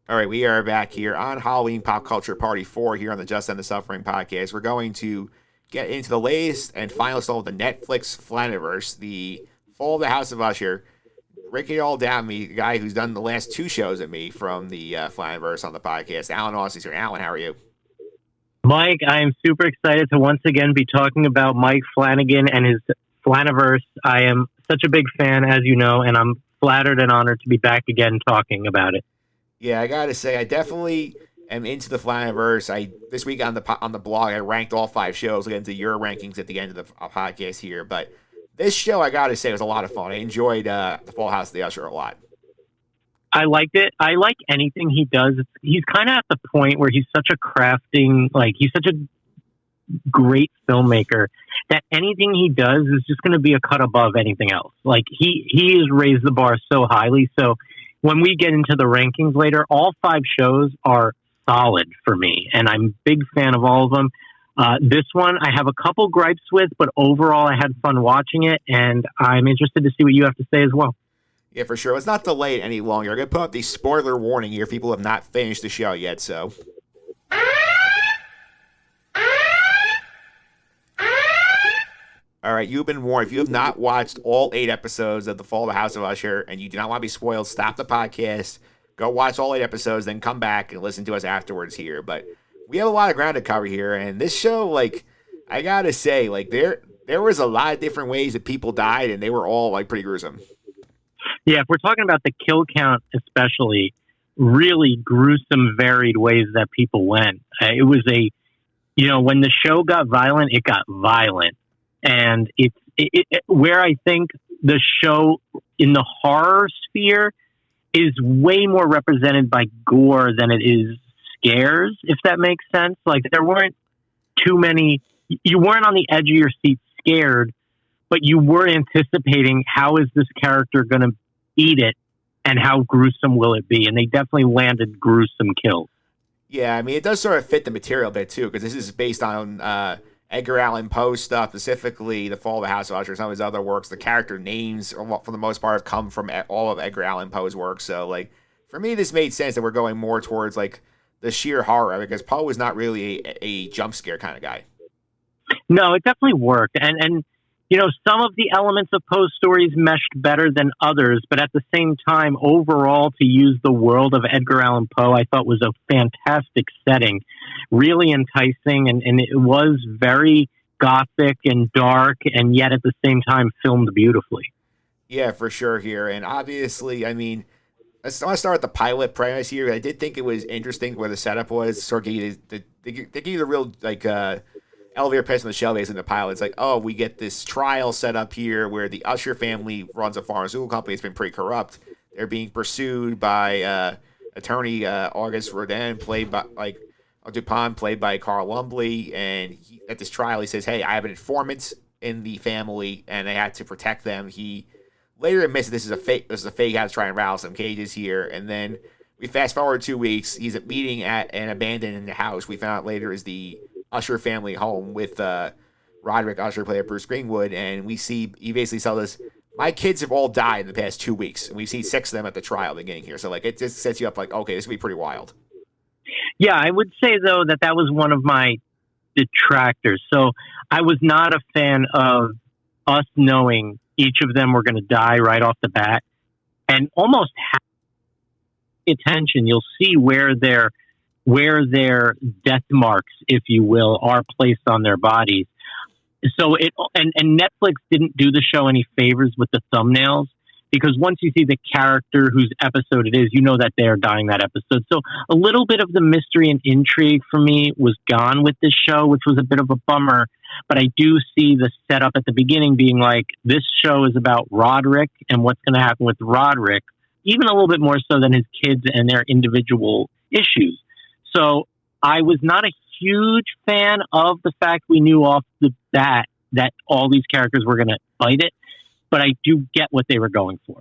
All right, we are back here on Halloween Pop Culture Party 4 here on the Just End the Suffering podcast. We're going to get into the latest and final installment of the Netflix Flanaverse, the Fall of the House of Usher. Breaking it all down, me, the guy who's done the last two shows at me from the Flanaverse on the podcast, Alan Aussie's here. Alan, how are you? Mike, I am super excited to once again be talking about Mike Flanagan and his Flanaverse. I am such a big fan, as you know, and I'm flattered and honored to be back again talking about it. Yeah, I gotta say, I definitely am into the Flanaverse. I this week on the blog, I ranked all five shows. We'll get into your rankings at the end of the podcast here, but this show, I gotta say, was a lot of fun. I enjoyed the Full House of the Usher a lot. I liked it. I like anything he does. He's kind of at the point where he's such a he's such a great filmmaker that anything he does is just going to be a cut above anything else. Like he has raised the bar so highly. So when we get into the rankings later, all five shows are solid for me, and I'm a big fan of all of them. This one I have a couple gripes with, but overall I had fun watching it, and I'm interested to see what you have to say as well. Yeah, for sure. Let's not delay it any longer. I'm gonna put up the spoiler warning here if people have not finished the show yet. So. All right, you've been warned. If you have not watched all 8 episodes of The Fall of the House of Usher and you do not want to be spoiled, stop the podcast, go watch all 8 episodes, then come back and listen to us afterwards here. But we have a lot of ground to cover here, and this show, like, I gotta say, like, there was a lot of different ways that people died, and they were all like pretty gruesome. Yeah, if we're talking about the kill count, especially, really gruesome, varied ways that people went. It was when the show got violent, it got violent. And where I think the show in the horror sphere is way more represented by gore than it is scares, if that makes sense. Like, there weren't too many, you weren't on the edge of your seat scared, but you were anticipating how is this character going to eat it and how gruesome will it be. And they definitely landed gruesome kills. Yeah, I mean, it does sort of fit the material a bit, too, because this is based on Edgar Allan Poe stuff, specifically The Fall of the House of Usher, some of his other works. The character names, for the most part, have come from all of Edgar Allan Poe's work. So, like, for me, this made sense that we're going more towards, like, the sheer horror, because Poe was not really a jump scare kind of guy. No, it definitely worked. And some of the elements of Poe's stories meshed better than others, but at the same time, overall, to use the world of Edgar Allan Poe, I thought was a fantastic setting, really enticing, and it was very gothic and dark, and yet at the same time filmed beautifully. Yeah, for sure here. And obviously, I mean, I want to start with the pilot premise here. I did think it was interesting where the setup was. Sort of they give you the real, like, elevator pitch on the show basically in the pilot. It's like, oh, we get this trial set up here where the Usher family runs a pharmaceutical company. It's been pretty corrupt. They're being pursued by attorney August Rodin, played by Dupont, played by Carl Lumbly. And at this trial, he says, "Hey, I have an informant in the family, and I had to protect them." He later admits that this is a fake. This is a fake. Has to try and rattle some cages here, and then we fast forward 2 weeks. He's at meeting at an abandoned house. We found out later is the Usher family home with Roderick Usher, played by Bruce Greenwood, and we see he basically tells us, "My kids have all died in the past 2 weeks," and we see 6 of them at the trial beginning here. So, like, it just sets you up like, okay, this will be pretty wild. Yeah, I would say, though, that was one of my detractors. So I was not a fan of us knowing each of them were going to die right off the bat, and almost half the attention you'll see where their death marks, if you will, are placed on their bodies. So and Netflix didn't do the show any favors with the thumbnails, because once you see the character whose episode it is, you know that they are dying that episode. So a little bit of the mystery and intrigue for me was gone with this show, which was a bit of a bummer. But I do see the setup at the beginning being like, this show is about Roderick and what's going to happen with Roderick, even a little bit more so than his kids and their individual issues. So I was not a huge fan of the fact we knew off the bat that all these characters were going to fight it, but I do get what they were going for.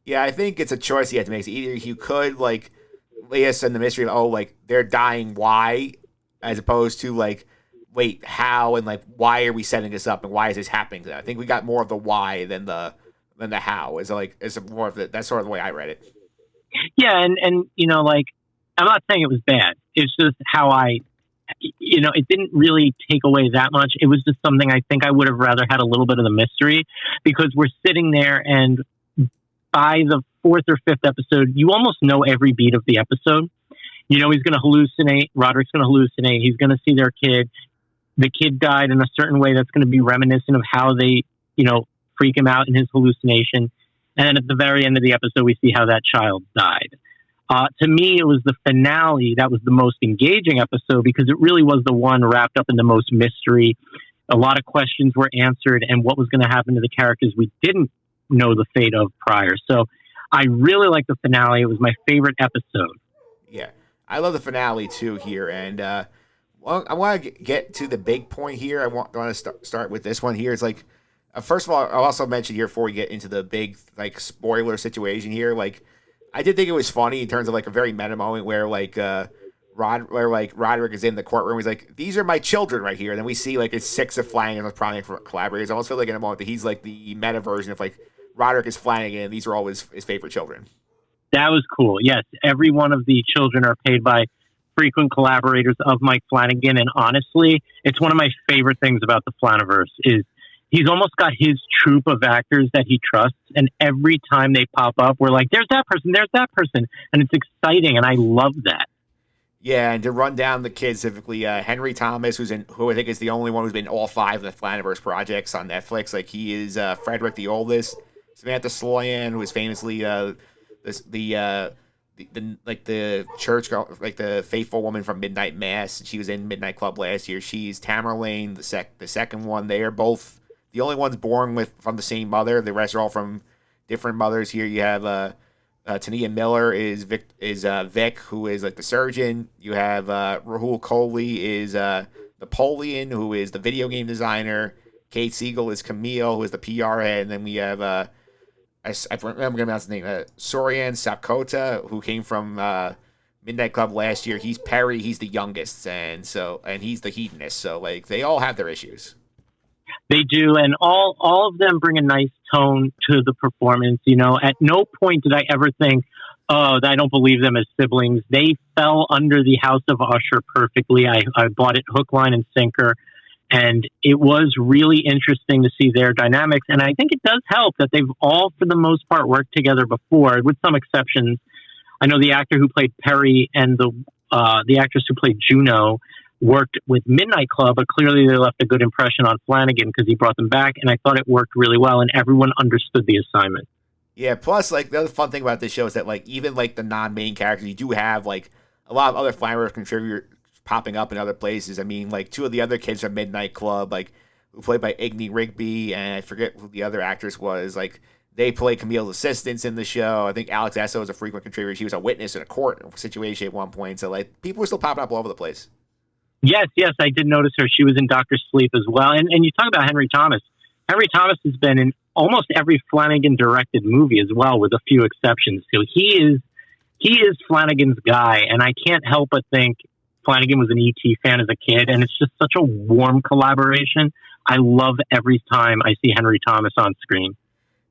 Yeah, I think it's a choice you have to make. Either you could, like, lay us in the mystery of, oh, like, they're dying, why, as opposed to, like, wait, how, and, like, why are we setting this up, and why is this happening? I think we got more of the why than the how. Is more of the, that's sort of the way I read it. Yeah, and like, I'm not saying it was bad. It's just how it didn't really take away that much. It was just something I think I would have rather had a little bit of the mystery, because we're sitting there and by the fourth or fifth episode, you almost know every beat of the episode. You know, he's going to hallucinate. Roderick's going to hallucinate. He's going to see their kid. The kid died in a certain way that's going to be reminiscent of how they, freak him out in his hallucination. And then at the very end of the episode, we see how that child died. To me, it was the finale that was the most engaging episode, because it really was the one wrapped up in the most mystery. A lot of questions were answered, and what was going to happen to the characters we didn't know the fate of prior. So I really liked the finale. It was my favorite episode. Yeah, I love the finale too here, and well, I want to get to the big point here. I want to start with this one here. It's like, first of all, I'll also mention here before we get into the big like spoiler situation here. Like, I did think it was funny in terms of like a very meta moment where like Roderick is in the courtroom. He's like, "These are my children right here," and then we see like it's six of Flanagan with prominent collaborators. I almost feel like in a moment that he's like the meta version of like Roderick is Flanagan, and these are all his favorite children. That was cool. Yes, every one of the children are paid by frequent collaborators of Mike Flanagan, and honestly, it's one of my favorite things about the Flanaverse is he's almost got his troupe of actors that he trusts, and every time they pop up, we're like, there's that person, and it's exciting, and I love that. Yeah, and to run down the kids, specifically Henry Thomas, who I think is the only one who's been in all five of the Flanaverse projects on Netflix. Like, he is Frederick the oldest. Samantha Sloyan, who is famously the church girl, like the faithful woman from Midnight Mass. She was in Midnight Club last year. She's Tamara Lane, the second one. They are both the only ones born from the same mother. The rest are all from different mothers. Here you have Tania Miller is Vic, who is like the surgeon. You have Rahul Kohli is Napoleon, who is the video game designer. Kate Siegel is Camille, who is the PR head. And then we have I remember going to pronounce his name, Sorian Sakota, who came from Midnight Club last year. He's Perry. He's the youngest, and he's the hedonist. So like they all have their issues. They do, and all of them bring a nice tone to the performance. At no point did I ever think, oh, I don't believe them as siblings. They fell under the House of Usher perfectly. I bought it hook, line, and sinker, and it was really interesting to see their dynamics. And I think it does help that they've all, for the most part, worked together before, with some exceptions. I know the actor who played Perry and the actress who played Juno worked with Midnight Club, but clearly they left a good impression on Flanagan because he brought them back, and I thought it worked really well, and everyone understood the assignment. Yeah, plus, like, the other fun thing about this show is that, like, even, like, the non-main characters, you do have, like, a lot of other Flanaverse contributors popping up in other places. I mean, like, two of the other kids from Midnight Club, like, who played by Igny Rigby, and I forget who the other actress was, like, they play Camille's assistants in the show. I think Alex Esso is a frequent contributor. She was a witness in a court situation at one point, so, like, people were still popping up all over the place. Yes, I did notice her. She was in Dr. Sleep as well. And you talk about Henry Thomas. Henry Thomas has been in almost every Flanagan-directed movie as well, with a few exceptions. So he is Flanagan's guy, and I can't help but think Flanagan was an E.T. fan as a kid, and it's just such a warm collaboration. I love every time I see Henry Thomas on screen.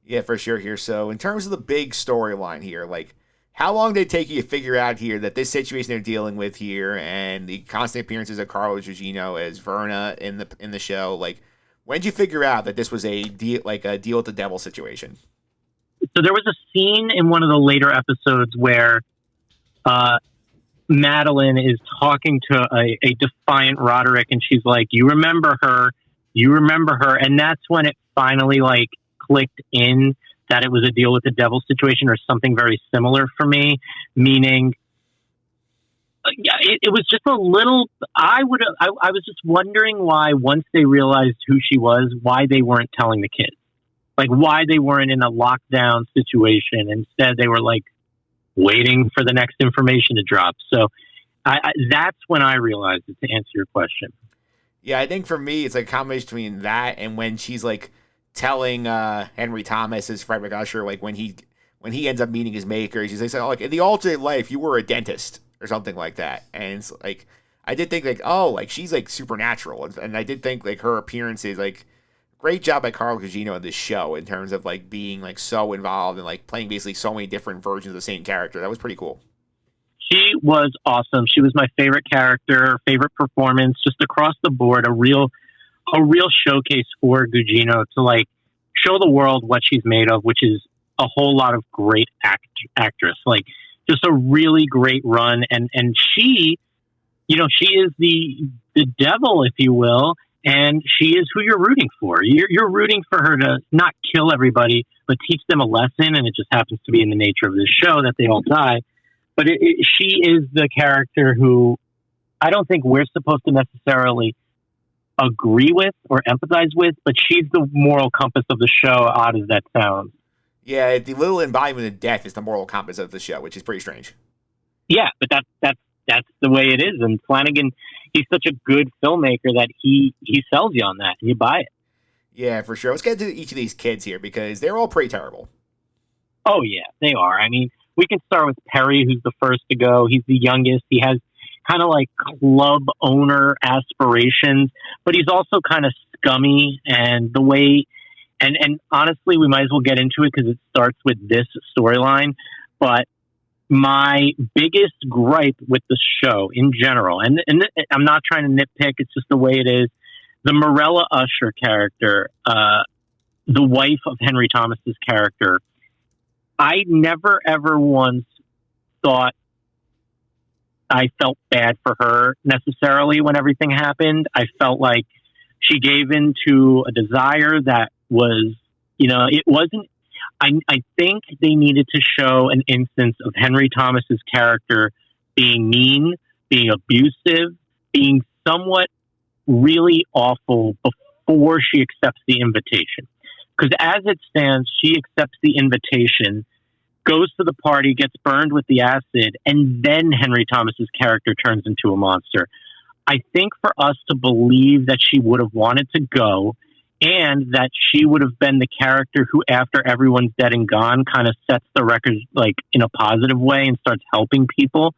Yeah, for sure here. So in terms of the big storyline here, like, how long did it take you to figure out here that this situation they're dealing with here and the constant appearances of Carlo Gugino as Verna in the show, like, when did you figure out that this was a deal with the devil situation? So there was a scene in one of the later episodes where Madeline is talking to a defiant Roderick, and she's like, you remember her, and that's when it finally like clicked in that it was a deal with the devil situation or something very similar for me, meaning it was just a little, I was just wondering why, once they realized who she was, why they weren't telling the kids, like why they weren't in a lockdown situation. Instead, they were like waiting for the next information to drop. So that's when I realized it, to answer your question. Yeah, I think for me, it's like a combination between that and when she's like telling Henry Thomas as Frederick Usher, like when he ends up meeting his maker, he's like, oh, like, in the alternate life, you were a dentist or something like that. And it's like, I did think like, oh, like she's like supernatural. And I did think like her appearance is like, great job by Carlo Gugino in this show in terms of like being like so involved and like playing basically so many different versions of the same character. That was pretty cool. She was awesome. She was my favorite character, favorite performance, just across the board. A real showcase for Gugino to like show the world what she's made of, which is a whole lot of great actress. Like just a really great run, and she, she is the devil, if you will, and she is who you're rooting for. You're rooting for her to not kill everybody, but teach them a lesson, and it just happens to be in the nature of this show that they all die. But she is the character who I don't think we're supposed to necessarily agree with or empathize with, but she's the moral compass of the show, odd as that sounds. Yeah, the little embodiment of death is the moral compass of the show, which is pretty strange. Yeah, but that's the way it is. And Flanagan, he's such a good filmmaker that he sells you on that and you buy it. Yeah, for sure. Let's get to each of these kids here because they're all pretty terrible. Oh, yeah, they are. I mean, we can start with Perry, who's the first to go. He's the youngest. He has kind of like club owner aspirations, but he's also kind of scummy. And the way, and honestly, we might as well get into it because it starts with this storyline. But my biggest gripe with the show in general, and I'm not trying to nitpick, it's just the way it is. The Morella Usher character, the wife of Henry Thomas's character, I never ever once thought I felt bad for her necessarily when everything happened. I felt like she gave in to a desire that was, it wasn't. I think they needed to show an instance of Henry Thomas's character being mean, being abusive, being somewhat really awful before she accepts the invitation. Because as it stands, she accepts the invitation, goes to the party, gets burned with the acid, and then Henry Thomas's character turns into a monster. I think for us to believe that she would have wanted to go and that she would have been the character who, after everyone's dead and gone, kind of sets the record like in a positive way and starts helping people.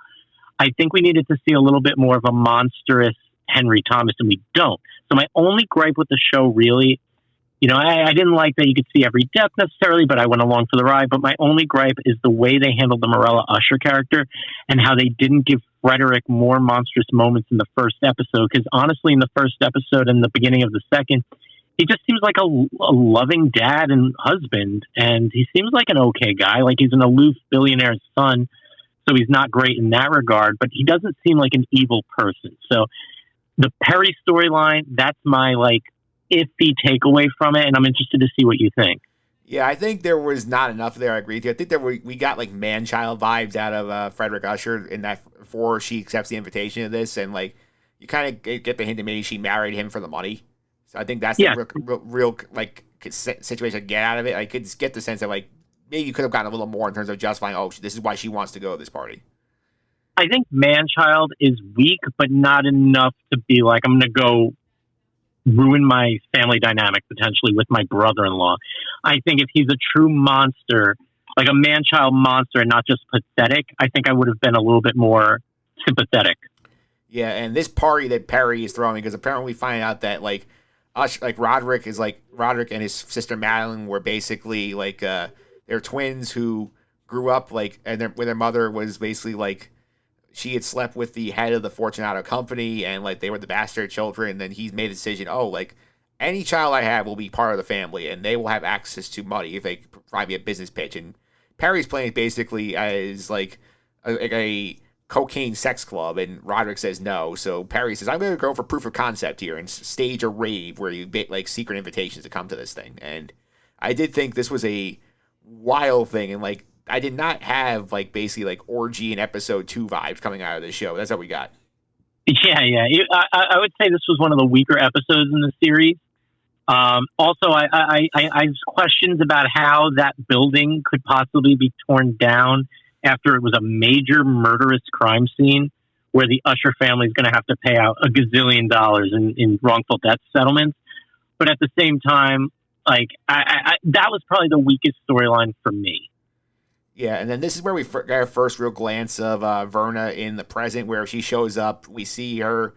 I think we needed to see a little bit more of a monstrous Henry Thomas, and we don't. So my only gripe with the show really, I didn't like that you could see every death necessarily, but I went along for the ride. But my only gripe is the way they handled the Morella Usher character and how they didn't give Frederick more monstrous moments in the first episode. Because honestly, in the first episode and the beginning of the second, he just seems like a loving dad and husband. And he seems like an okay guy. Like he's an aloof billionaire's son. So he's not great in that regard, but he doesn't seem like an evil person. So the Perry storyline, that's my iffy takeaway from it, and I'm interested to see what you think. Yeah, I think there was not enough there. I agree with you. I think that we got like man-child vibes out of Frederick Usher in that before she accepts the invitation to this, and like you kind of get the hint that maybe she married him for the money. So I think that's the real situation to get out of it. I could get the sense that like maybe you could have gotten a little more in terms of justifying. Oh, this is why she wants to go to this party. I think man-child is weak, but not enough to be like I'm going to go ruin my family dynamic potentially with my brother-in-law. I think if he's a true monster, like a man-child monster and not just pathetic, I think I would have been a little bit more sympathetic. Yeah, and this party that Perry is throwing, because apparently we find out that Roderick and his sister Madeline were basically they're twins who grew up and their mother was basically she had slept with the head of the Fortunato company, and they were the bastard children. And then he's made a decision, any child I have will be part of the family, and they will have access to money if they provide me a business pitch. And Perry's playing it basically as a cocaine sex club, and Roderick says no. So Perry says, I'm going to go for proof of concept here and stage a rave where you get secret invitations to come to this thing. And I did think this was a wild thing, and I did not have basically orgy in episode 2 vibes coming out of this show. That's what we got. Yeah. I would say this was one of the weaker episodes in the series. Also, I have questions about how that building could possibly be torn down after it was a major murderous crime scene where the Usher family is going to have to pay out $1 gazillion in wrongful death settlements. But at the same time, that was probably the weakest storyline for me. Yeah, and then this is where we got our first real glance of Verna in the present, where she shows up. We see her,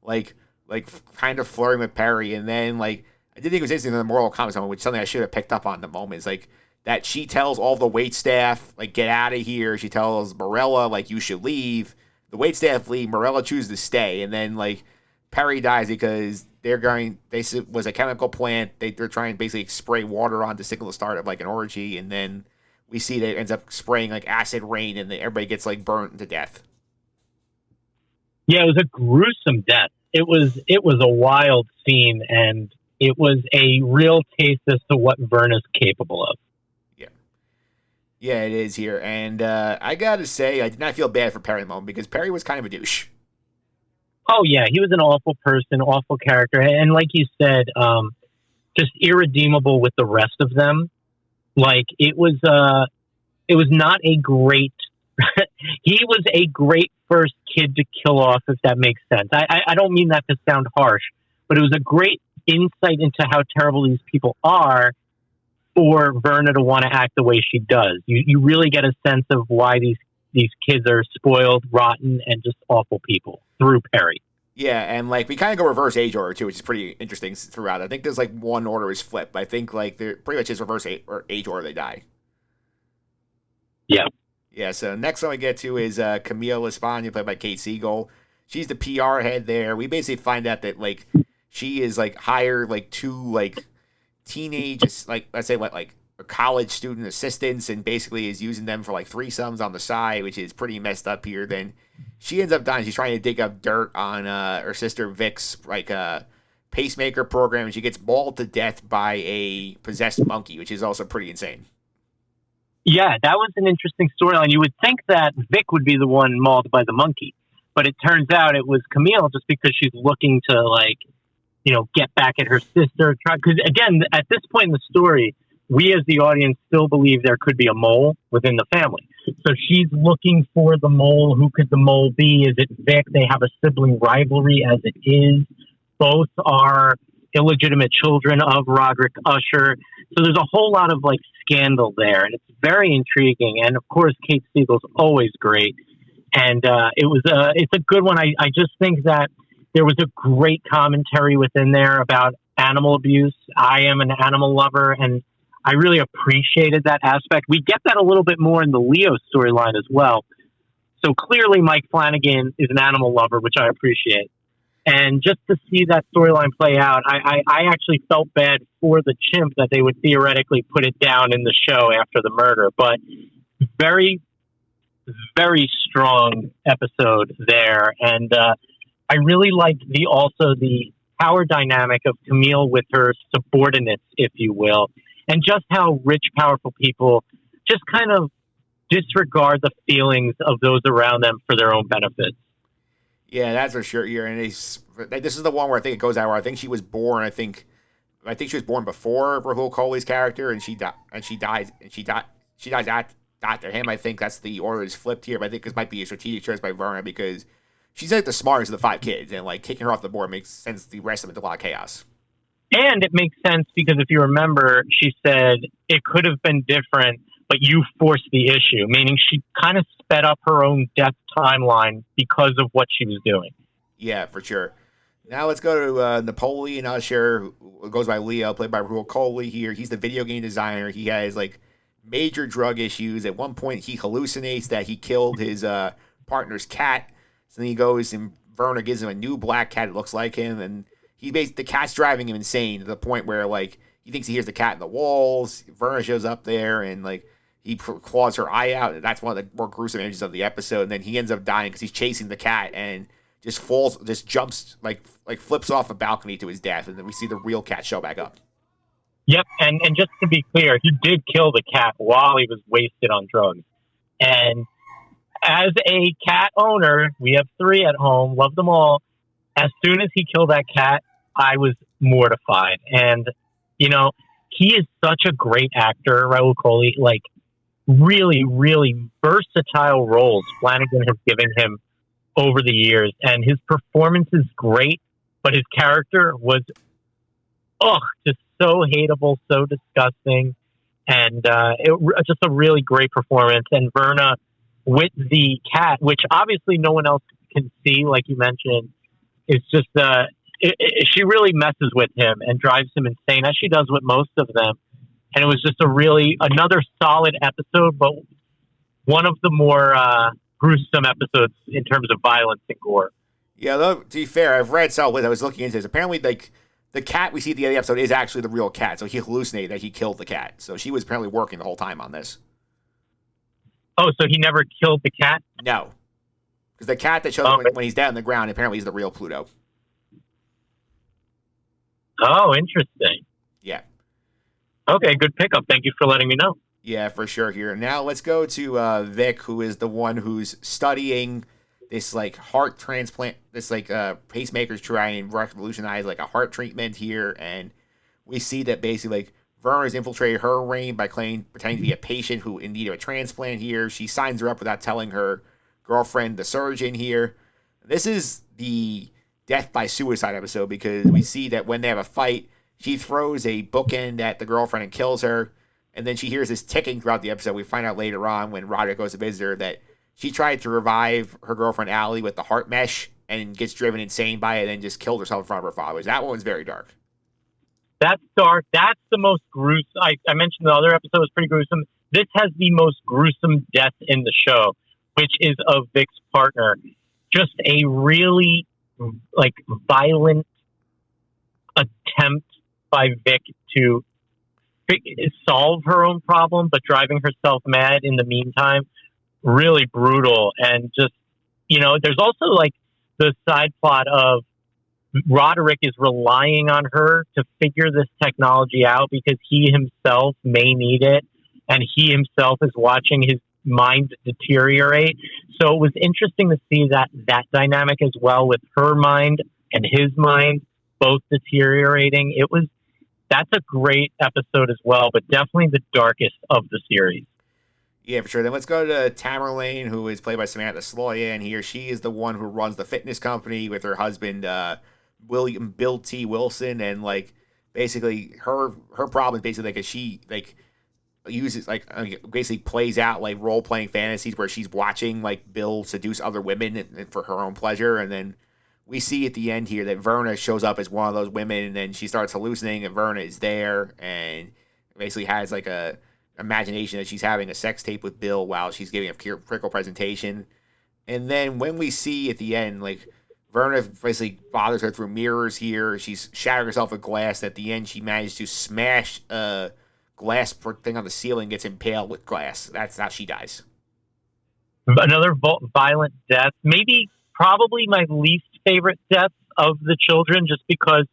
kind of flirting with Perry, and then, I did think it was interesting in the moral comments moment, which is something I should have picked up on in the moment, is, that she tells all the wait staff, get out of here. She tells Morella, you should leave. the waitstaff leave. Morello chooses to stay, and then like Perry dies because they was a chemical plant. They're trying to basically spray water on to signal the start of like an orgy, and then we see that it ends up spraying like acid rain, and everybody gets like burnt to death. Yeah, it was a gruesome death. It was a wild scene, and it was a real taste as to what Verna's capable of. Yeah, yeah, it is here, and I gotta say, I did not feel bad for Perry in the moment because Perry was kind of a douche. Oh yeah, he was an awful person, awful character, and like you said, just irredeemable with the rest of them. Like it was not a great. He was a great first kid to kill off, if that makes sense. I don't mean that to sound harsh, but it was a great insight into how terrible these people are for Verna to want to act the way she does. You really get a sense of why these kids are spoiled, rotten, and just awful people through Perry. Yeah, and like we kind of go reverse age order too, which is pretty interesting throughout. I think there's like one order is flipped. I think like they're pretty much is reverse age order they die. Yeah. Yeah, so next one we get to is Camille Espana, played by Kate Siegel. She's the PR head there. We basically find out that like she is like hired like two like teenage, like let's say like college student assistants, and basically is using them for like threesomes on the side, which is pretty messed up here. Then she ends up dying. She's trying to dig up dirt on her sister Vic's like pacemaker program, and she gets mauled to death by a possessed monkey, which is also pretty insane. Yeah, that was an interesting storyline. You would think that Vic would be the one mauled by the monkey, but it turns out it was Camille, just because she's looking to, like, you know, get back at her sister. Because, again, at this point in the story, we as the audience still believe there could be a mole within the family. So she's looking for the mole. Who could the mole be? Is it Vic? They have a sibling rivalry as it is. Both are illegitimate children of Roderick Usher. So there's a whole lot of like scandal there, and it's very intriguing. And of course, Kate Siegel's always great. And it's a good one. I just think that there was a great commentary within there about animal abuse. I am an animal lover, and I really appreciated that aspect. We get that a little bit more in the Leo storyline as well. So clearly Mike Flanagan is an animal lover, which I appreciate. And just to see that storyline play out, I actually felt bad for the chimp that they would theoretically put it down in the show after the murder. But very, very strong episode there. And I really liked the power dynamic of Camille with her subordinates, if you will, and just how rich, powerful people just kind of disregard the feelings of those around them for their own benefits. Yeah, that's for sure. Here, and this is the one where I think it goes out where I think she was born. I think she was born before Rahul Kohli's character, and she dies after him. I think that's the order is flipped here, but I think this might be a strategic choice by Verna because she's like the smartest of the five kids, and like kicking her off the board makes sense. The rest of it, a lot of chaos. And it makes sense because if you remember, she said it could have been different, but you forced the issue, meaning she kind of sped up her own death timeline because of what she was doing. Yeah, for sure. Now let's go to Napoleon Usher, who goes by Leo, played by Rahul Kohli here. He's the video game designer. He has like major drug issues. At one point, he hallucinates that he killed his partner's cat. So then he goes and Verna gives him a new black cat that looks like him, and the cat's driving him insane to the point where like he thinks he hears the cat in the walls. Verna shows up there and like he claws her eye out. That's one of the more gruesome images of the episode. And then he ends up dying because he's chasing the cat and just jumps like flips off a balcony to his death. And then we see the real cat show back up. Yep, and just to be clear, he did kill the cat while he was wasted on drugs. And as a cat owner, we have 3 at home, love them all. As soon as he killed that cat, I was mortified. And, you know, he is such a great actor, Rahul Kohli, like really, really versatile roles Flanagan has given him over the years. And his performance is great, but his character was, just so hateable, so disgusting. And just a really great performance. And Verna with the cat, which obviously no one else can see, like you mentioned, it's just she really messes with him and drives him insane, as she does with most of them. And it was just another solid episode, but one of the more gruesome episodes in terms of violence and gore. Yeah, though, to be fair, I've read so I was looking into this. Apparently, like, the cat we see at the end of the episode is actually the real cat, so he hallucinated that he killed the cat. So she was apparently working the whole time on this. Oh, so he never killed the cat? No. Because the cat that shows up when he's down on the ground, apparently is the real Pluto. Oh, interesting. Yeah. Okay, good pickup. Thank you for letting me know. Yeah, for sure here. Now let's go to Vic, who is the one who's studying this, like, heart transplant, this, like, pacemakers trying and revolutionize, like, a heart treatment here. And we see that basically, like, Verna's infiltrated her reign by pretending to be a patient who in need of a transplant here. She signs her up without telling her girlfriend, the surgeon here. This is the death by suicide episode because we see that when they have a fight, she throws a bookend at the girlfriend and kills her. And then she hears this ticking throughout the episode. We find out later on when Roderick goes to visit her that she tried to revive her girlfriend Allie with the heart mesh and gets driven insane by it and then just killed herself in front of her fathers. That one was very dark. That's dark. That's the most gruesome. I mentioned the other episode was pretty gruesome. This has the most gruesome death in the show, which is of Vic's partner. Just a really, like, violent attempt by Vic to solve her own problem, but driving herself mad in the meantime. Really brutal. And just, there's also, like, the side plot of Roderick is relying on her to figure this technology out because he himself may need it, and he himself is watching his mind deteriorate. So it was interesting to see that dynamic as well, with her mind and his mind both deteriorating. That's a great episode as well, but definitely the darkest of the series. Yeah, for sure. Then let's go to Tamerlane, who is played by Samantha Sloyan here. She is the one who runs the fitness company with her husband, Bill T. Wilson, and, like, basically her problem is basically, like, she, like, uses, like, basically plays out, like, role-playing fantasies where she's watching, like, Bill seduce other women and for her own pleasure. And then we see at the end here that Verna shows up as one of those women, and then she starts hallucinating and Verna is there and basically has, like, a imagination that she's having a sex tape with Bill while she's giving a critical presentation. And then when we see at the end, like, Verna basically bothers her through mirrors here. She's shattering herself with glass. At the end, she managed to smash a glass thing on the ceiling, gets impaled with glass. That's how she dies. Another violent death. Probably my least favorite death of the children, just because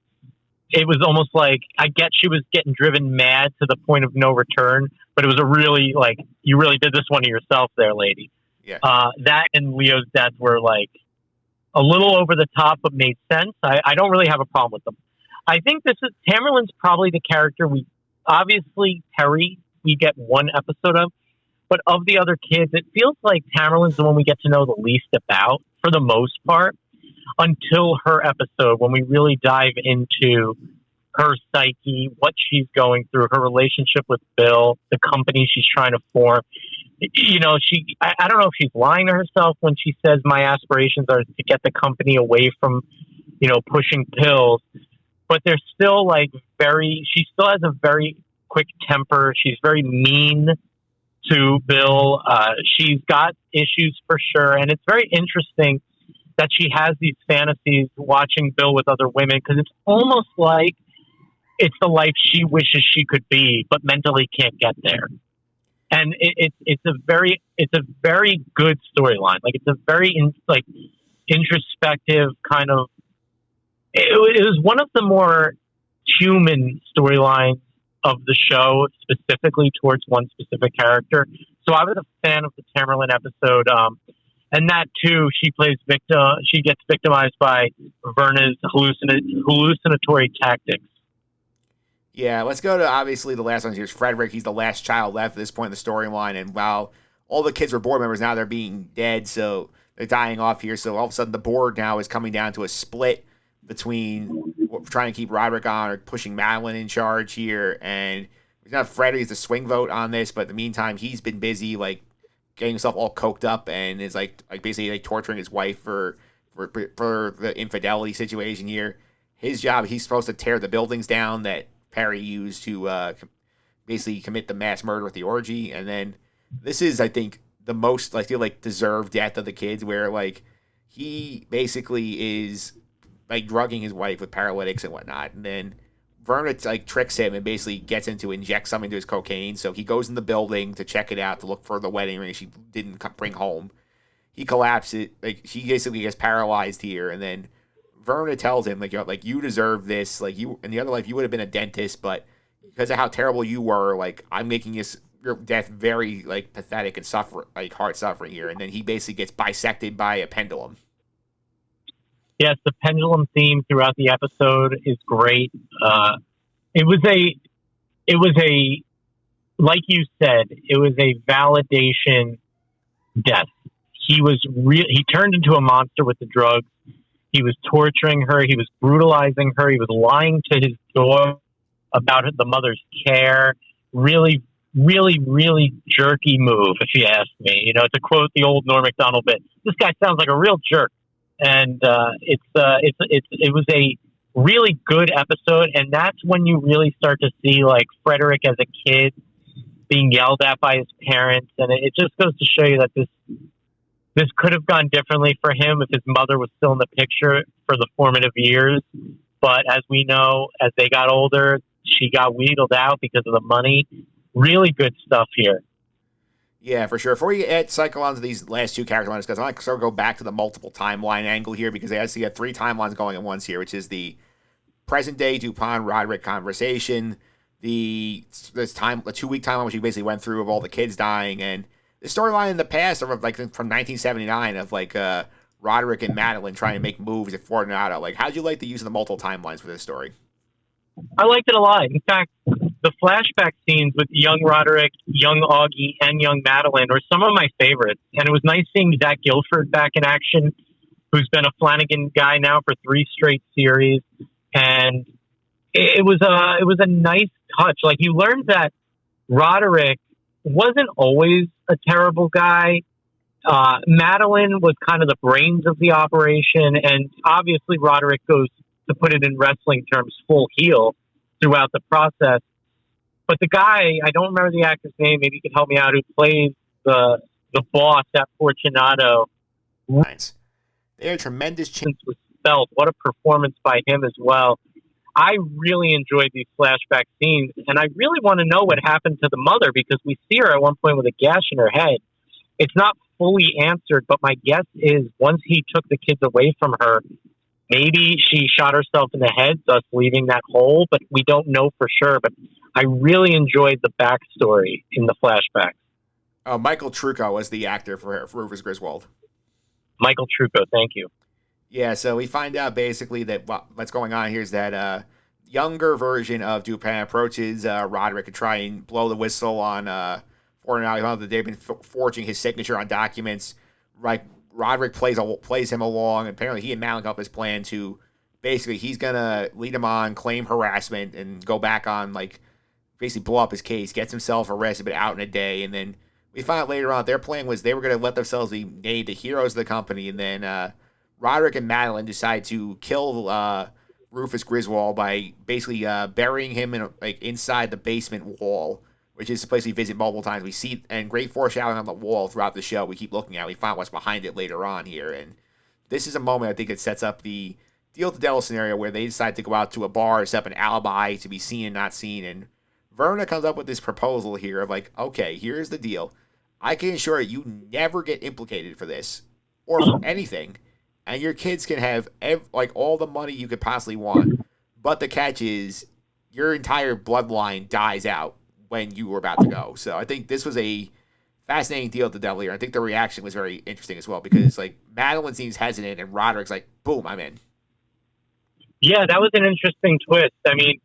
it was almost like, I get she was getting driven mad to the point of no return, but it was a really, like, you really did this one to yourself there, lady. Yeah. That and Leo's death were, like, a little over the top, but made sense. I don't really have a problem with them. I think Tamerlane's probably the character obviously Terry, we get one episode of, but of the other kids, it feels like Tamerlane's the one we get to know the least about, for the most part, until her episode, when we really dive into her psyche, what she's going through, her relationship with Bill, the company she's trying to form. I don't know if she's lying to herself when she says my aspirations are to get the company away from, pushing pills, but they're still, like, she still has a very quick temper. She's very mean to Bill. She's got issues for sure. And it's very interesting that she has these fantasies watching Bill with other women, because it's almost like it's the life she wishes she could be, but mentally can't get there. And it's a very good storyline. Like, it's a very introspective kind of. It was one of the more human storylines of the show, specifically towards one specific character. So I was a fan of the Tamerlane episode, and that too. She plays victim. She gets victimized by Verna's hallucinatory tactics. Yeah, let's go to, obviously, the last one here is Frederick. He's the last child left at this point in the storyline, and while all the kids were board members, now they're being dead, so they're dying off here. So all of a sudden, the board now is coming down to a split between trying to keep Roderick on or pushing Madeline in charge here. And it's not Frederick, it's a swing vote on this, but in the meantime, he's been busy, like, getting himself all coked up and is like basically, like, torturing his wife for the infidelity situation here. His job, he's supposed to tear the buildings down that Perry used to basically commit the mass murder with the orgy. And then this is, I think, the most, I feel like, deserved death of the kids, where like he basically is like drugging his wife with paralytics and whatnot, and then Verna like tricks him and basically gets him to inject something to his cocaine. So he goes in the building to check it out to look for the wedding ring she didn't bring home. He collapses, like she basically gets paralyzed here, and then Verna tells him like, like you deserve this. Like you in the other life you would have been a dentist, but because of how terrible you were, like I'm making your death very like pathetic and hard suffering here. And then he basically gets bisected by a pendulum. Yes, the pendulum theme throughout the episode is great. It was a, like you said, it was a validation death. He turned into a monster with the drugs. He was torturing her. He was brutalizing her. He was lying to his daughter about the mother's care. Really, really, really jerky move, if you ask me. You know, to quote the old Norm Macdonald bit, this guy sounds like a real jerk. And it was a really good episode, and that's when you really start to see like Frederick as a kid being yelled at by his parents, and it just goes to show you that this could have gone differently for him if his mother was still in the picture for the formative years. But as we know, as they got older, she got wheedled out because of the money. Really good stuff here. Yeah, for sure. Before we cycle on to these last two character lines, because I want to sort of go back to the multiple timeline angle here, because they actually have three timelines going at once here, which is the present day DuPont Roderick conversation, the 2-week timeline which we basically went through of all the kids dying, and the storyline in the past of like from 1979 of like Roderick and Madeline trying to make moves at Fortunato. Like, how'd you like the use of the multiple timelines for this story? I liked it a lot. In fact, the flashback scenes with young Roderick, young Augie, and young Madeline were some of my favorites. And it was nice seeing Zach Gilford back in action, who's been a Flanagan guy now for 3 straight series. And it was a nice touch. Like, you learned that Roderick wasn't always a terrible guy. Madeline was kind of the brains of the operation. And obviously Roderick goes, to put it in wrestling terms, full heel throughout the process. But the guy, I don't remember the actor's name, maybe you could help me out, who plays the boss at Fortunato. Nice. They had a tremendous chance. Was felt. What a performance by him as well. I really enjoyed these flashback scenes, and I really want to know what happened to the mother, because we see her at one point with a gash in her head. It's not fully answered, but my guess is once he took the kids away from her, maybe she shot herself in the head, thus leaving that hole, but we don't know for sure. But I really enjoyed the backstory in the flashback. Michael Trucco was the actor for Rufus Griswold. Michael Trucco, thank you. Yeah, so we find out basically that what's going on here is that younger version of Dupin approaches Roderick to try and blow the whistle on Fortunato. They've been forging his signature on documents. Right, Roderick plays him along. Apparently, he and Madeline up his plan to basically he's gonna lead him on, claim harassment, and go back on like basically blow up his case. Gets himself arrested, but out in a day, and then we find out later on their plan was they were gonna let themselves be made the heroes of the company, and then Roderick and Madeline decide to kill Rufus Griswold by basically burying him in inside the basement wall, which is a place we visit multiple times. We see, and great foreshadowing on the wall throughout the show. We keep looking at it. We find what's behind it later on here. And this is a moment I think it sets up the Deal with the Devil scenario where they decide to go out to a bar, set up an alibi to be seen and not seen. And Verna comes up with this proposal here of like, okay, here's the deal. I can ensure you never get implicated for this or for anything. And your kids can have all the money you could possibly want. But the catch is your entire bloodline dies out when you were about to go. So I think this was a fascinating deal with the devil here. I think the reaction was very interesting as well because like Madeline seems hesitant and Roderick's like, boom, I'm in. Yeah, that was an interesting twist. I mean,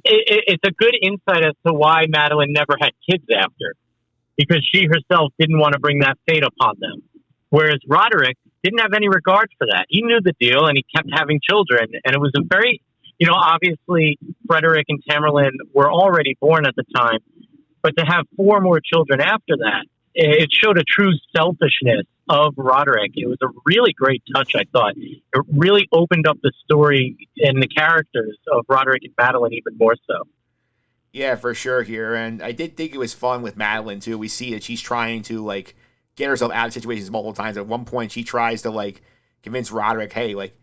it's a good insight as to why Madeline never had kids after, because she herself didn't want to bring that fate upon them. Whereas Roderick didn't have any regard for that. He knew the deal and he kept having children. And it was a very, obviously Frederick and Tamerlane were already born at the time, but to have 4 more children after that, it showed a true selfishness of Roderick. It was a really great touch, I thought. It really opened up the story and the characters of Roderick and Madeline even more so. Yeah, for sure here. And I did think it was fun with Madeline, too. We see that she's trying to, get herself out of situations multiple times. At one point, she tries to like convince Roderick, hey, like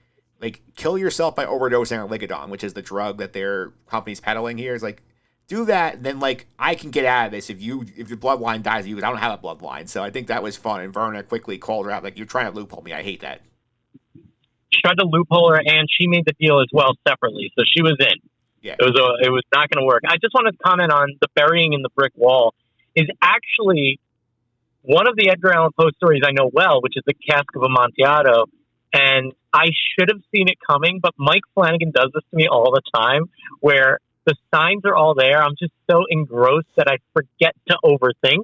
kill yourself by overdosing on Ligadon, which is the drug that their company's peddling here. Is like, do that, and then like I can get out of this if your bloodline dies of you, because I don't have a bloodline. So I think that was fun. And Verna quickly called her out, like, you're trying to loophole me. I hate that. She tried to loophole her, and she made the deal as well separately, so she was in. Yeah, it was not going to work. I just wanted to comment on the burying in the brick wall is actually one of the Edgar Allan Poe stories I know well, which is the Cask of Amontillado. And I should have seen it coming, but Mike Flanagan does this to me all the time, where the signs are all there. I'm just so engrossed that I forget to overthink.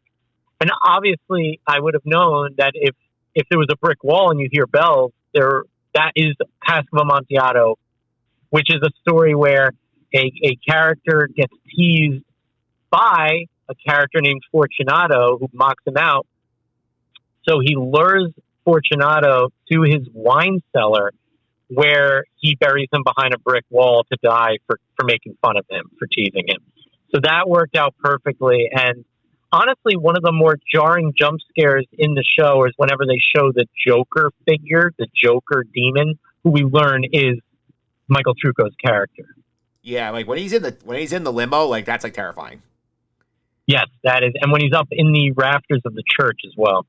And obviously, I would have known that if there was a brick wall and you hear bells, that is Cask of Amontillado, which is a story where a character gets teased by a character named Fortunato who mocks him out. So he lures Fortunato to his wine cellar where he buries him behind a brick wall to die for making fun of him, for teasing him. So that worked out perfectly. And honestly, one of the more jarring jump scares in the show is whenever they show the Joker figure, the Joker demon, who we learn is Michael Trucco's character. Yeah, like when he's in the limo, like that's like terrifying. Yes, that is. And when he's up in the rafters of the church as well.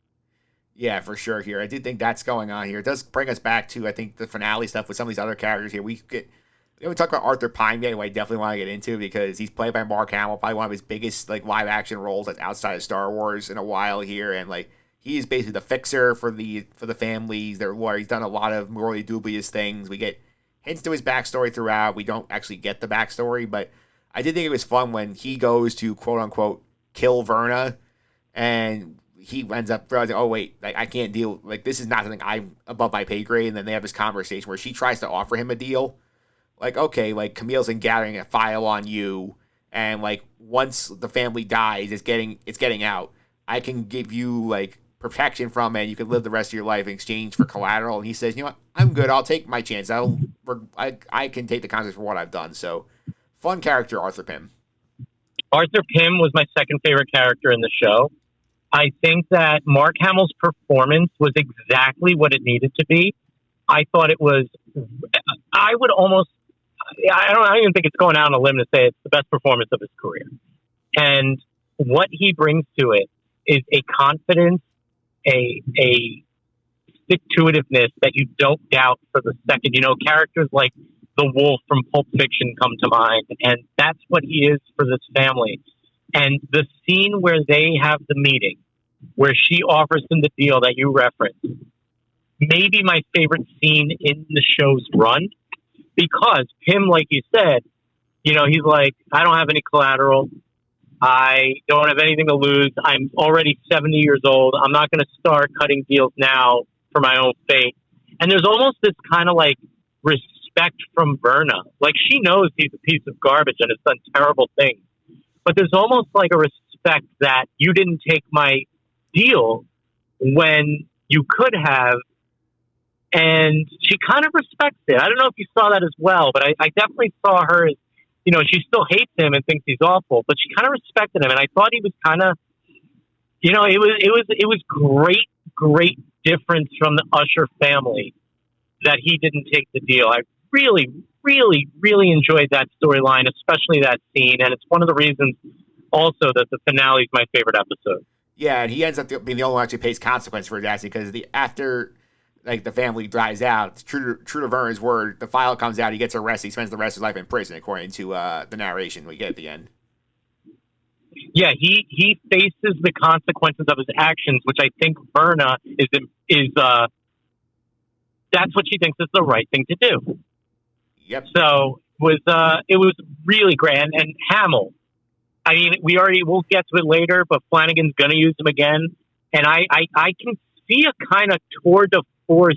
Yeah, for sure here. I do think that's going on here. It does bring us back to, I think, the finale stuff with some of these other characters here. We talk about Arthur Pine, who I definitely want to get into because he's played by Mark Hamill, probably one of his biggest like live action roles that's outside of Star Wars in a while here, and like he is basically the fixer for the families. Where he's done a lot of morally dubious things. We get hints to his backstory throughout. We don't actually get the backstory, but I did think it was fun when he goes to quote unquote kill Verna, and he ends up realizing, oh wait, like I can't deal. Like this is not something I'm above my pay grade. And then they have this conversation where she tries to offer him a deal. Like, okay, like Camille's in gathering a file on you, and like once the family dies, it's getting out. I can give you like protection from it. You can live the rest of your life in exchange for collateral. And he says, you know what, I'm good. I'll take my chance. I can take the consequences for what I've done. So, fun character, Arthur Pym. Arthur Pym was my second favorite character in the show. I think that Mark Hamill's performance was exactly what it needed to be. I thought it was. I don't even think it's going out on a limb to say it's the best performance of his career. And what he brings to it is a confidence, a stick-to-itiveness that you don't doubt for the second. You know, characters like the Wolf from Pulp Fiction come to mind, and that's what he is for this family. And the scene where they have the meeting, where she offers him the deal that you referenced, maybe my favorite scene in the show's run, because Pym, like you said, you know, he's like, I don't have any collateral. I don't have anything to lose. I'm already 70 years old. I'm not going to start cutting deals now for my own fate. And there's almost this kind of like respect from Verna. Like she knows he's a piece of garbage and has done terrible things. But there's almost like a respect that you didn't take my deal when you could have. And she kind of respects it. I don't know if you saw that as well, but I definitely saw her as, you know, she still hates him and thinks he's awful, but she kind of respected him. And I thought he was kind of, you know, it was great difference from the Usher family that he didn't take the deal. I really enjoyed that storyline, especially that scene. And it's one of the reasons also that the finale is my favorite episode. Yeah, and he ends up being the only one who actually pays consequence for his actions because after like the family dies out, true to Verna's word, the file comes out, he gets arrested, he spends the rest of his life in prison, according to the narration we get at the end. Yeah, he faces the consequences of his actions, which I think Verna is that's what she thinks is the right thing to do. Yep. So it was really grand. And Hamill, I mean, we'll get to it later, but Flanagan's going to use him again, and I can see a kind of tour de force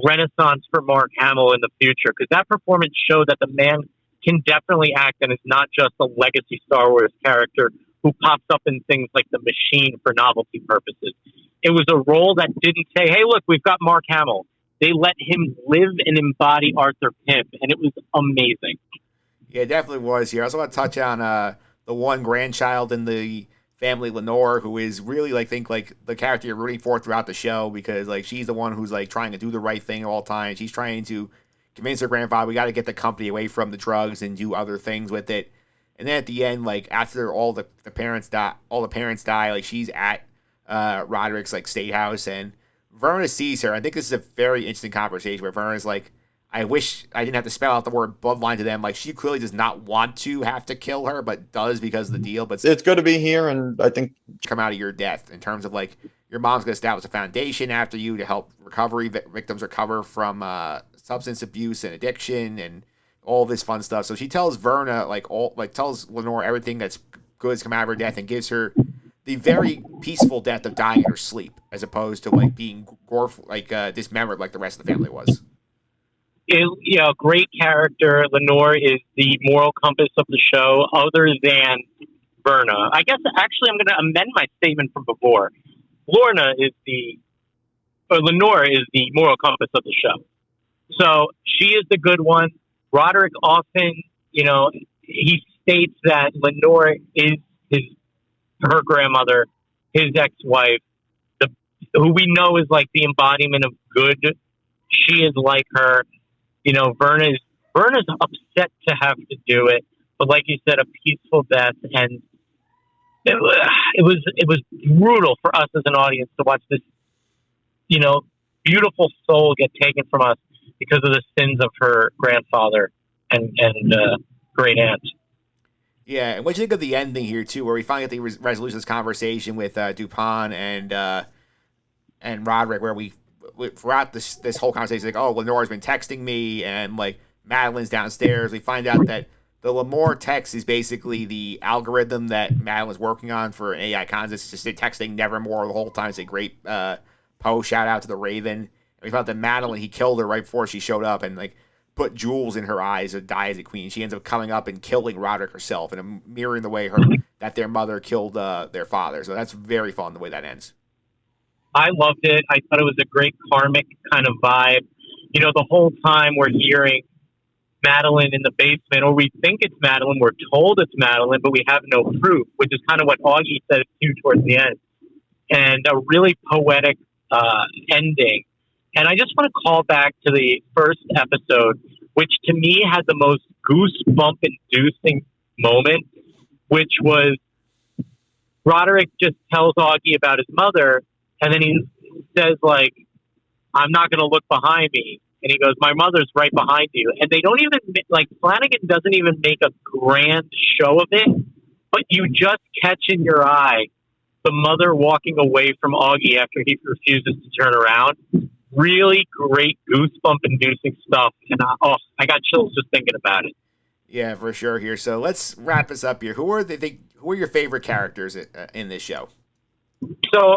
renaissance for Mark Hamill in the future, because that performance showed that the man can definitely act and is not just a legacy Star Wars character who pops up in things like The Machine for novelty purposes. It was a role that didn't say, hey, look, we've got Mark Hamill. They let him live and embody Arthur Pym, and it was amazing. Yeah, it definitely was here. I also want to touch on the one grandchild in the family, Lenore, who is really like think like the character you're rooting for throughout the show because like she's the one who's like trying to do the right thing at all times. She's trying to convince her grandfather we got to get the company away from the drugs and do other things with it. And then at the end, like after the parents die, like she's at Roderick's like state house, and Verna sees her. I think this is a very interesting conversation where Verna's like, I wish I didn't have to spell out the word bloodline to them. Like she clearly does not want to have to kill her, but does because of the deal. But it's good to be here, and I think come out of your death in terms of like your mom's going to establish a foundation after you to help victims recover from substance abuse and addiction and all this fun stuff. So she tells Verna tells Lenore everything that's good has come out of her death and gives her the very peaceful death of dying in her sleep, as opposed to like being dismembered like the rest of the family was. Great character. Lenore is the moral compass of the show, other than Verna. I guess actually I'm going to amend my statement from before. Lenore is the moral compass of the show. So she is the good one. Roderick often, he states that Lenore is her grandmother, his ex-wife, who we know is like the embodiment of good. She is like her. Verna's upset to have to do it, but like you said, a peaceful death, and it was brutal for us as an audience to watch this, beautiful soul get taken from us because of the sins of her grandfather and great aunt. Yeah, and what do you think of the ending here too, where we finally get the resolution of this conversation with Dupont and Roderick, where we throughout this whole conversation, like, oh, Lenore's been texting me, and like Madeline's downstairs. We find out that the Lamore text is basically the algorithm that Madeline's working on for an AI contest. It's just texting Nevermore the whole time. It's a great Poe shout out to the Raven. And we found that Madeline, he killed her right before she showed up, and like put jewels in her eyes to die as a queen. She ends up coming up and killing Roderick herself, and mirroring the way that their mother killed their father. So that's very fun the way that ends. I loved it. I thought it was a great karmic kind of vibe. The whole time we're hearing Madeline in the basement, or we think it's Madeline, we're told it's Madeline, but we have no proof, which is kind of what Augie said too towards the end. And a really poetic ending. And I just want to call back to the first episode, which to me had the most goosebump-inducing moment, which was Roderick just tells Augie about his mother, and then he says, like, I'm not going to look behind me. And he goes, my mother's right behind you. And they don't even, like, Flanagan doesn't even make a grand show of it, but you just catch in your eye the mother walking away from Augie after he refuses to turn around. Really great goosebump-inducing stuff. And I got chills just thinking about it. Yeah, for sure here. So let's wrap this up here. Who are your favorite characters in this show? So,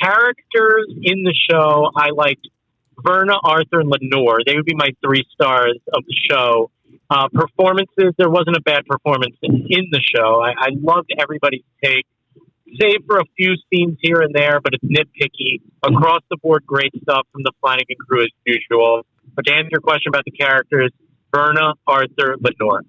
characters in the show, I liked Verna, Arthur, and Lenore. They would be my 3 stars of the show. Performances, there wasn't a bad performance in the show. I loved everybody's take, save for a few scenes here and there, but it's nitpicky. Across the board, great stuff from the Flanagan crew as usual. But to answer your question about the characters, Verna, Arthur, Lenore.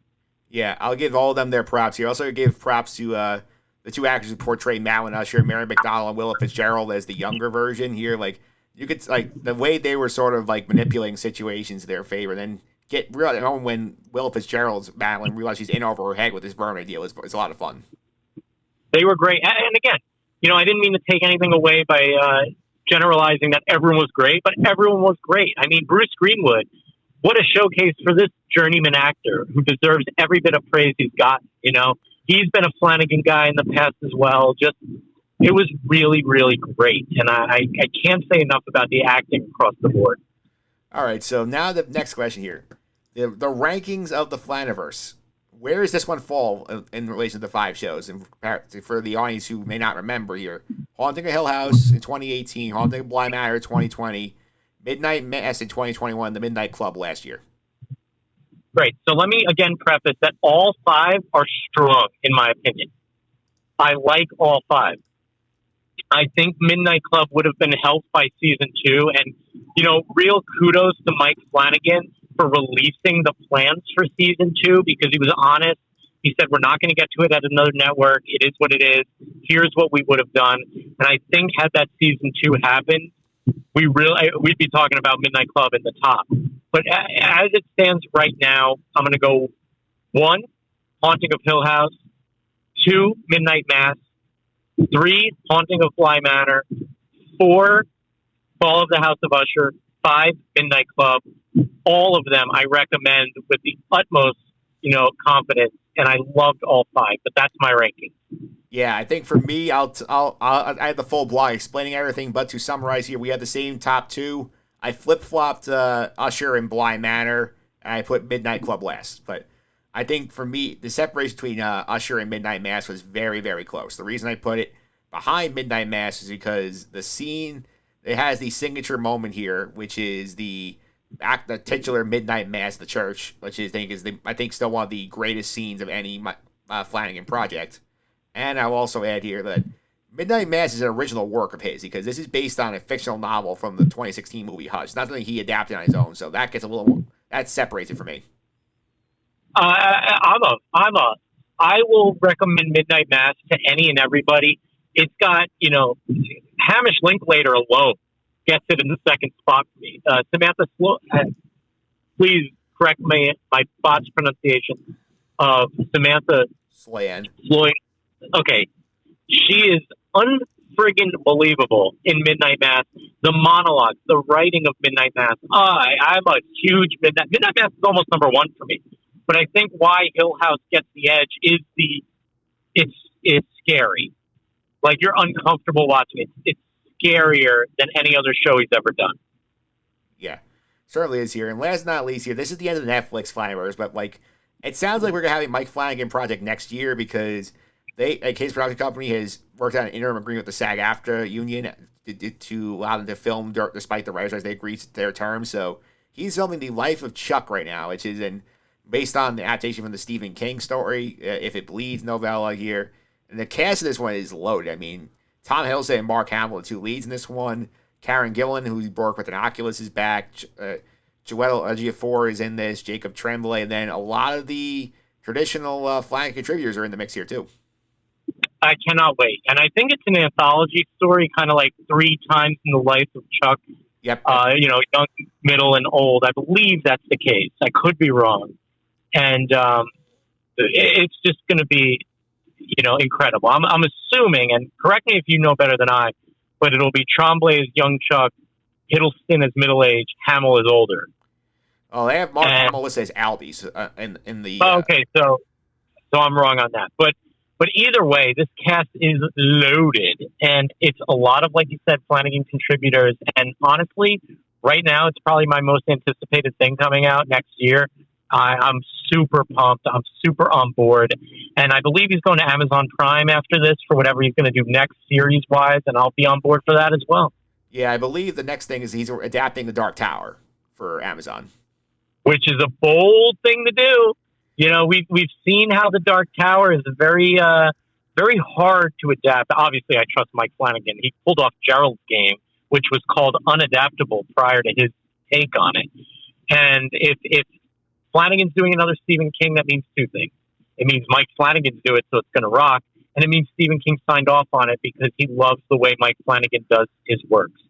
Yeah, I'll give all of them their props here. Also give props to the 2 actors who portray Madeline Usher, Mary McDonnell and Willa Fitzgerald as the younger version here. Like, you could, like, the way they were sort of like manipulating situations to their favor, then get real, when Willa Fitzgerald's Madeline realized she's in over her head with this Verna deal is a lot of fun. They were great. And again, I didn't mean to take anything away by generalizing that everyone was great, but everyone was great. I mean, Bruce Greenwood, what a showcase for this journeyman actor who deserves every bit of praise he's gotten. He's been a Flanagan guy in the past as well. It was really, really great. And I can't say enough about the acting across the board. All right, so now the next question here. The rankings of the Flanaverse. Where does this one fall in relation to the 5 shows? And for the audience who may not remember here, Haunting of Hill House in 2018, Haunting of Bly Manor 2020, Midnight Mass in 2021, The Midnight Club last year. Great. So let me again preface that all 5 are strong, in my opinion. I like all 5. I think Midnight Club would have been helped by season 2. And, real kudos to Mike Flanagan for releasing the plans for season 2, because he was honest He said, we're not going to get to it at another network. It is what it is. Here's what we would have done. And I think had that season 2 happened, we'd be talking about Midnight Club at the top. But as it stands right now, I'm going to go 1, Haunting of Hill House, 2, Midnight Mass, 3, Haunting of Bly Manor, 4, Fall of the House of Usher, 5, Midnight Club. All of them I recommend with the utmost, confidence, and I loved all 5. But that's my ranking. Yeah, I think for me, I had the full blog explaining everything. But to summarize here, we had the same top 2. I flip flopped Usher and Bly Manor, and I put Midnight Club last. But I think for me, the separation between Usher and Midnight Mass was very, very close. The reason I put it behind Midnight Mass is because the scene, it has the signature moment here, which is the titular Midnight Mass of the church, which I think still one of the greatest scenes of any Flanagan project. And I'll also add here that Midnight Mass is an original work of his, because this is based on a fictional novel from the 2016 movie Hush. It's not something he adapted on his own, so that gets that separates it for me. I will recommend Midnight Mass to any and everybody. It's got, Hamish Linklater alone gets it in the second spot for me. Samantha please correct my botched pronunciation of Samantha Sloyan. Okay. She is unfriggin' believable in Midnight Mass. The monologues, the writing of Midnight Mass. I'm a huge Midnight Mass is almost number 1 for me. But I think why Hill House gets the edge is it's scary. Like, you're uncomfortable watching it. It's scarier than any other show he's ever done. Yeah, certainly is here. And last but not least here, this is the end of the Netflix Flanaverse, but it sounds like we're gonna have a Mike Flanagan project next year, because his production company has worked out an interim agreement with the SAG-AFTRA union to allow them to film despite the writers as they agree to their terms. So he's filming The Life of Chuck right now, which is based on the adaptation from the Stephen King story, If It Bleeds novella here. And the cast of this one is loaded. I mean, Tom Hiddleston and Mark Hamill, the 2 leads in this one. Karen Gillan, who worked with an Oculus, is back. Joel Ejiofor is in this. Jacob Tremblay. And then a lot of the traditional Flanagan contributors are in the mix here, too. I cannot wait. And I think it's an anthology story, kind of like 3 times in the life of Chuck. Yep. Young, middle, and old. I believe that's the case. I could be wrong. And it's just going to be, incredible. I'm assuming, and correct me if you know better than I, but it'll be Tremblay as young Chuck, Hiddleston as middle-aged, Hamill as older. Oh, they have Mark Hamill listed as Albies in the... Okay, so I'm wrong on that. But either way, this cast is loaded, and it's a lot of, like you said, Flanagan contributors. And honestly, right now, it's probably my most anticipated thing coming out next year. I'm super pumped. I'm super on board. And I believe he's going to Amazon Prime after this for whatever he's going to do next series-wise, and I'll be on board for that as well. Yeah, I believe the next thing is he's adapting The Dark Tower for Amazon. Which is a bold thing to do. We've seen how The Dark Tower is very hard to adapt. Obviously, I trust Mike Flanagan. He pulled off Gerald's Game, which was called Unadaptable prior to his take on it. And if Flanagan's doing another Stephen King, that means 2 things. It means Mike Flanagan's do it, so it's going to rock. And it means Stephen King signed off on it because he loves the way Mike Flanagan does his works.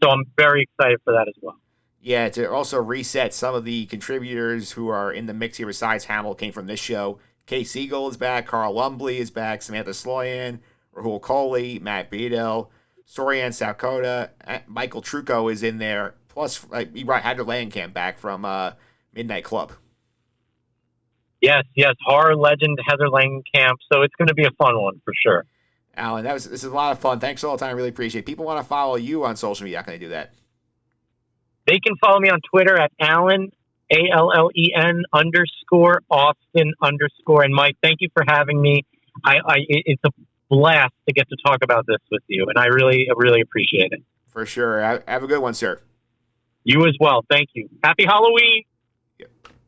So I'm very excited for that as well. Yeah, to also reset some of the contributors who are in the mix here besides Hamill came from this show. Kay Siegel is back, Carl Lumbly is back, Samantha Sloyan, Rahul Kohli, Matt Beadle, Sorian Sakota, Michael Trucco is in there. Plus, he brought Heather Langenkamp back from Midnight Club. Yes, horror legend Heather Langenkamp. So it's going to be a fun one for sure. Alan, this is a lot of fun. Thanks all the time. I really appreciate it. People want to follow you on social media. How can they do that? They can follow me on Twitter at Allen, ALLEN _Austin _. And Mike, thank you for having me. It's a blast to get to talk about this with you, and I really appreciate it. For sure. Have a good one, sir. You as well. Thank you. Happy Halloween.